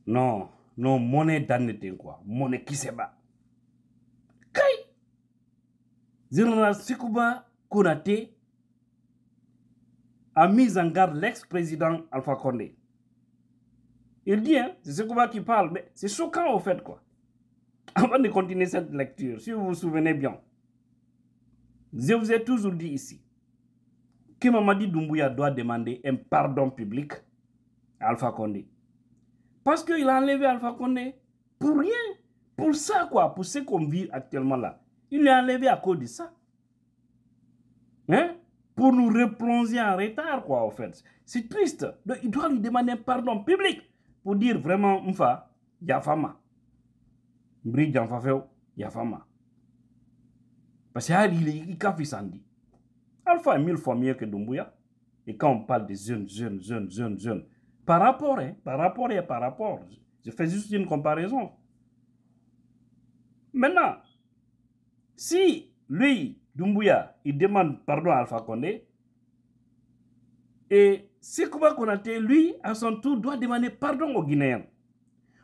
Non, non, monnaie d'année quoi. Monnaie qui se bat. Kai! Général Sekouba Konaté a mis en garde l'ex-président Alpha Condé. Il dit, hein, c'est Sekouba qui parle, mais c'est choquant au fait quoi. Avant de continuer cette lecture, si vous vous souvenez bien, je vous ai toujours dit ici que Mamadi Doumbouya doit demander un pardon public à Alpha Condé. Parce qu'il a enlevé Alpha Condé pour rien. Pour ça, quoi. Pour ce qu'on vit actuellement là. Il l'a enlevé à cause de ça. Hein? Pour nous replonger en retard, quoi, en fait. C'est triste. Donc, il doit lui demander un pardon public pour dire vraiment, Mfa, Yafama. Mbri Janfafeo, Yafama. Parce qu'il est Kafisandi. Alpha est 1000 fois mieux que Doumbouya. Et quand on parle des jeunes, par rapport, je fais juste une comparaison. Maintenant, si lui, Doumbouya, il demande pardon à Alpha Condé, et Sekouba Konaté, lui, à son tour, doit demander pardon aux Guinéens.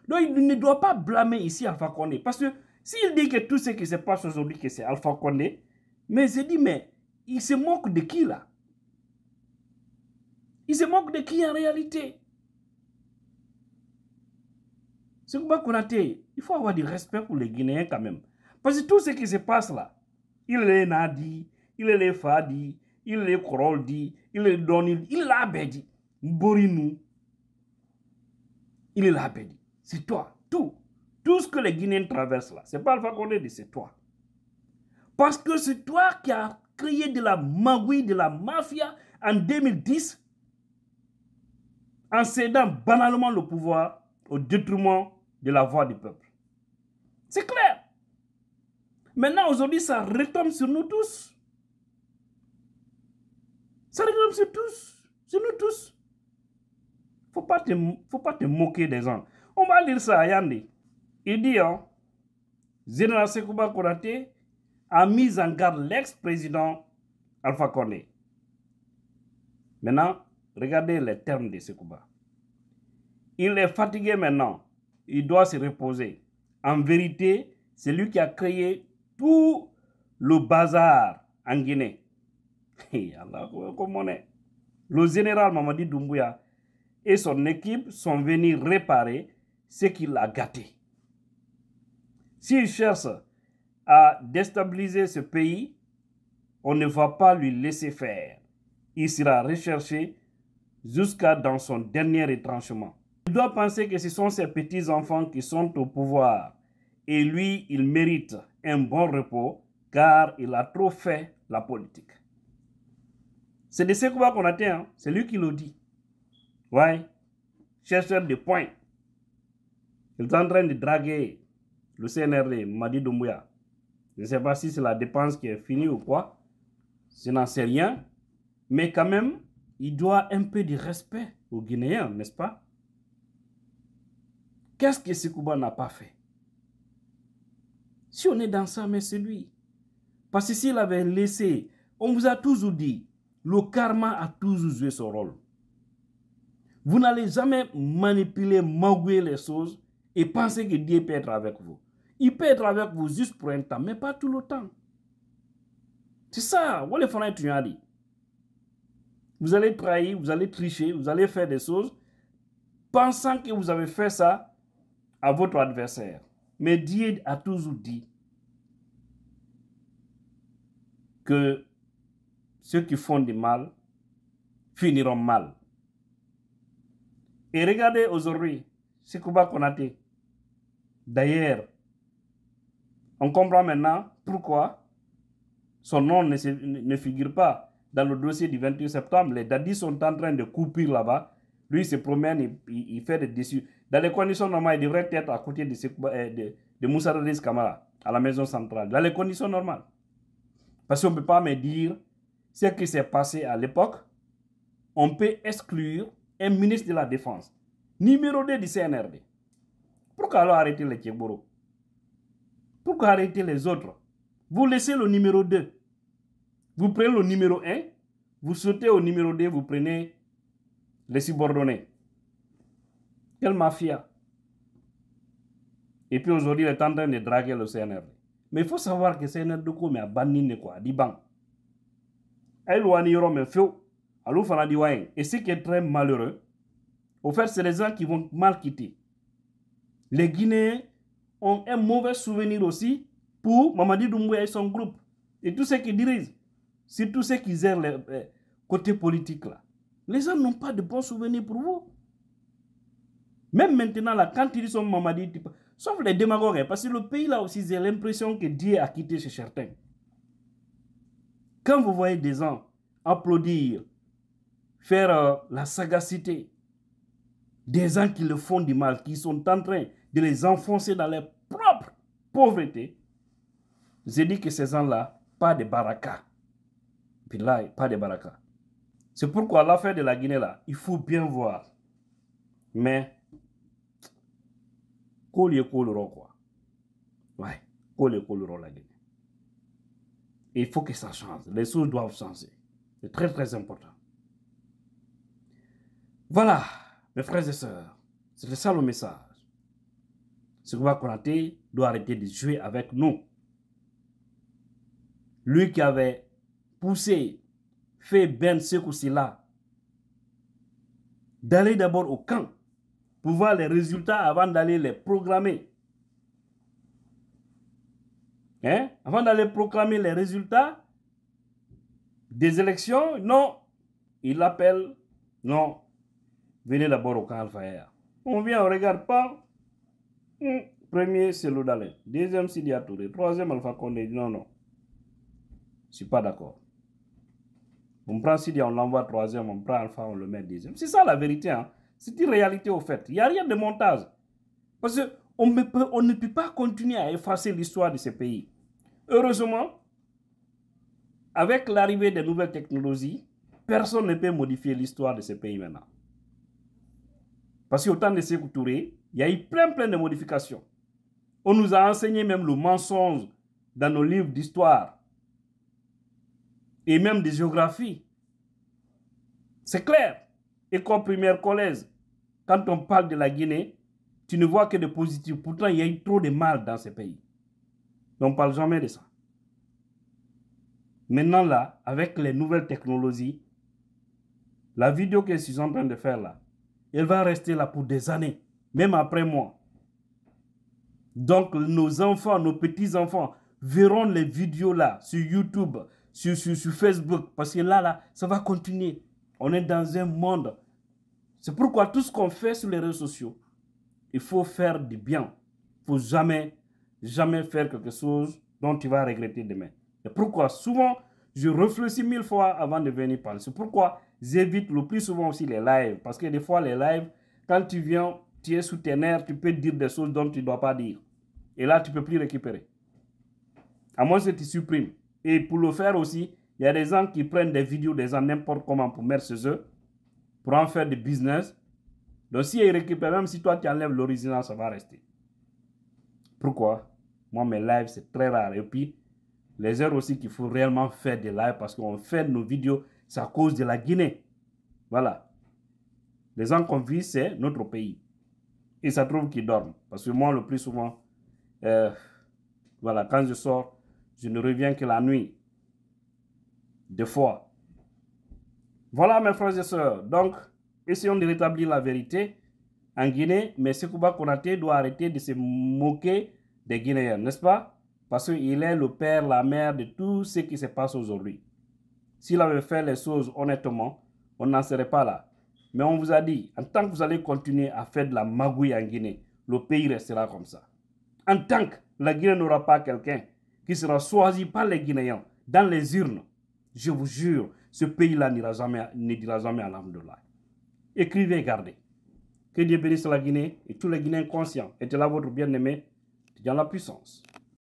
Donc, il ne doit pas blâmer ici Alpha Condé. Parce que s'il dit que tout ce qui se passe aujourd'hui, que c'est Alpha Condé, mais je dis, mais il se moque de qui là? Il se moque de qui en réalité? Sekouba Konaté, il faut avoir du respect pour les Guinéens quand même. Parce que tout ce qui se passe là, il est Nadi, il est les Fadi, il est les Koroldi, il est Donil, il est l'Abedi, Mborinou, il est l'Abedi. C'est toi, tout. Tout ce que les Guinéens traversent là, c'est pas Alpha Condé, c'est toi. Parce que c'est toi qui as créé de la magouille, de la mafia en 2010, en cédant banalement le pouvoir au détriment de la voix du peuple. C'est clair. Maintenant, aujourd'hui, ça retombe sur nous tous. Ça retombe sur tous. Sur nous tous. Faut pas te moquer des gens. On va lire ça à Yandi. Il dit, hein, Général Sekouba Konaté a mis en garde l'ex-président Alpha Condé. Maintenant, regardez les termes de Sekouba. Il est fatigué maintenant. Il doit se reposer. En vérité, c'est lui qui a créé tout le bazar en Guinée. Le général Mamadi Doumbouya et son équipe sont venus réparer ce qu'il a gâté. S'il cherche à déstabiliser ce pays, on ne va pas lui laisser faire. Il sera recherché jusqu'à dans son dernier retranchement. Il doit penser que ce sont ses petits-enfants qui sont au pouvoir. Et lui, il mérite un bon repos car il a trop fait la politique. C'est de Sekouba Konaté, hein? C'est lui qui le dit. Ouais, chercheur de points. Il est en train de draguer le CNRD, Mamadi Doumbouya. Je ne sais pas si c'est la dépense qui est finie ou quoi. Je n'en sais rien. Mais quand même, il doit un peu de respect aux Guinéens, n'est-ce pas? Qu'est-ce que Sekouba n'a pas fait? Si on est dans ça, mais c'est lui. Parce que s'il avait laissé, on vous a toujours dit, le karma a toujours joué son rôle. Vous n'allez jamais manipuler, magouiller les choses et penser que Dieu peut être avec vous. Il peut être avec vous juste pour un temps, mais pas tout le temps. C'est ça, vous allez trahir, vous allez tricher, vous allez faire des choses pensant que vous avez fait ça à votre adversaire. Mais Dieu a toujours dit que ceux qui font du mal finiront mal. Et regardez aujourd'hui, Sekouba Konaté. D'ailleurs, on comprend maintenant pourquoi son nom ne figure pas dans le dossier du 28 septembre. Les dadis sont en train de couper là-bas. Lui, il se promène, il fait des déçus. Dans les conditions normales, il devrait être à côté de Moussa Dadis Kamara, à la maison centrale. Dans les conditions normales. Parce qu'on ne peut pas me dire ce qui s'est passé à l'époque. On peut exclure un ministre de la Défense, numéro 2 du CNRD. Pourquoi alors arrêter les Tchèboro? Pourquoi arrêter les autres? Vous laissez le numéro 2. Vous prenez le numéro 1, vous sautez au numéro 2, vous prenez les subordonnés. Quelle mafia? Et puis aujourd'hui, il est en train de draguer le CNR. Mais il faut savoir que le CNR de quoi, mais a banni quoi, dit ban. Elle ou aniro mais feu, alou fana di wayen. Et ce qui est très malheureux, au fait, c'est les gens qui vont mal quitter. Les Guinéens ont un mauvais souvenir aussi pour Mamadi Doumbouya et son groupe. Et tous ceux qui dirigent, surtout ceux qui gèrent le côté politique là. Les gens n'ont pas de bons souvenirs pour vous. Même maintenant là, quand ils sont Mamadi, sauf les démagogues, parce que le pays là aussi, j'ai l'impression que Dieu a quitté chez certains. Quand vous voyez des gens applaudir, faire la sagacité, des gens qui le font du mal, qui sont en train de les enfoncer dans leur propre pauvreté, j'ai dit que ces gens-là, pas de baraka. Puis là, pas de baraka. C'est pourquoi l'affaire de la Guinée, là, il faut bien voir. Mais, quoi. Ouais, la Guinée. Et il faut que ça change. Les choses doivent changer. C'est très, très important. Voilà, mes frères et sœurs. C'était ça le message. Sékouba Konaté doit arrêter de jouer avec nous. Lui qui avait poussé, fait Ben Sekou Silla, d'aller d'abord au camp pour voir les résultats avant d'aller les programmer. Hein? Avant d'aller proclamer les résultats des élections, non. Il appelle, non. Venez d'abord au camp Alpha. On vient, on ne regarde pas. Premier, c'est Lodalé. Deuxième, Sidi Touré. Troisième, Alpha Condé. Non, non. Je ne suis pas d'accord. On prend Sidi, on l'envoie troisième, on prend Alpha, on le met deuxième. C'est ça la vérité. Hein? C'est une réalité au fait. Il n'y a rien de montage. Parce qu'on ne peut pas continuer à effacer l'histoire de ce pays. Heureusement, avec l'arrivée des nouvelles technologies, personne ne peut modifier l'histoire de ce pays maintenant. Parce qu'au temps de Sékou Touré, il y a eu plein de modifications. On nous a enseigné même le mensonge dans nos livres d'histoire et même de géographie. C'est clair. École primaire, collège, quand on parle de la Guinée, tu ne vois que de positif. Pourtant, il y a eu trop de mal dans ce pays. Mais on ne parle jamais de ça. Maintenant là, avec les nouvelles technologies, la vidéo que je suis en train de faire là, elle va rester là pour des années, même après moi. Donc nos enfants, nos petits-enfants verront les vidéos là sur YouTube, sur Facebook, parce que là, ça va continuer. On est dans un monde. C'est pourquoi tout ce qu'on fait sur les réseaux sociaux, il faut faire du bien. Il ne faut jamais faire quelque chose dont tu vas regretter demain. Et pourquoi souvent, je réfléchis 1000 fois avant de venir parler. C'est pourquoi j'évite le plus souvent aussi les lives. Parce que des fois, les lives, quand tu viens, tu es sous tes nerfs, tu peux dire des choses dont tu ne dois pas dire. Et là, tu ne peux plus récupérer. À moins que tu supprimes. Et pour le faire aussi, il y a des gens qui prennent des vidéos des gens n'importe comment pour mettre chez eux, pour en faire du business. Donc, si ils récupèrent, même si toi, tu enlèves l'original, ça va rester. Pourquoi? Moi, mes lives, c'est très rare. Et puis, les heures aussi qu'il faut réellement faire des lives parce qu'on fait nos vidéos, c'est à cause de la Guinée. Voilà. Les gens qu'on vit, c'est notre pays. Et ça trouve qu'ils dorment. Parce que moi, le plus souvent, voilà, quand je sors, je ne reviens que la nuit. Des fois. Voilà, mes frères et sœurs. Donc, essayons de rétablir la vérité en Guinée. Mais Sékouba Konaté doit arrêter de se moquer des Guinéens, n'est-ce pas? Parce qu'il est le père, la mère de tout ce qui se passe aujourd'hui. S'il avait fait les choses honnêtement, on n'en serait pas là. Mais on vous a dit, en tant que vous allez continuer à faire de la magouille en Guinée, le pays restera comme ça. En tant que la Guinée n'aura pas quelqu'un qui sera choisi par les Guinéens dans les urnes, je vous jure, ce pays-là ne dira jamais alhamdoulilah. Écrivez et gardez. Que Dieu bénisse la Guinée et tous les Guinéens conscients. Et là votre bien-aimé, dans la puissance.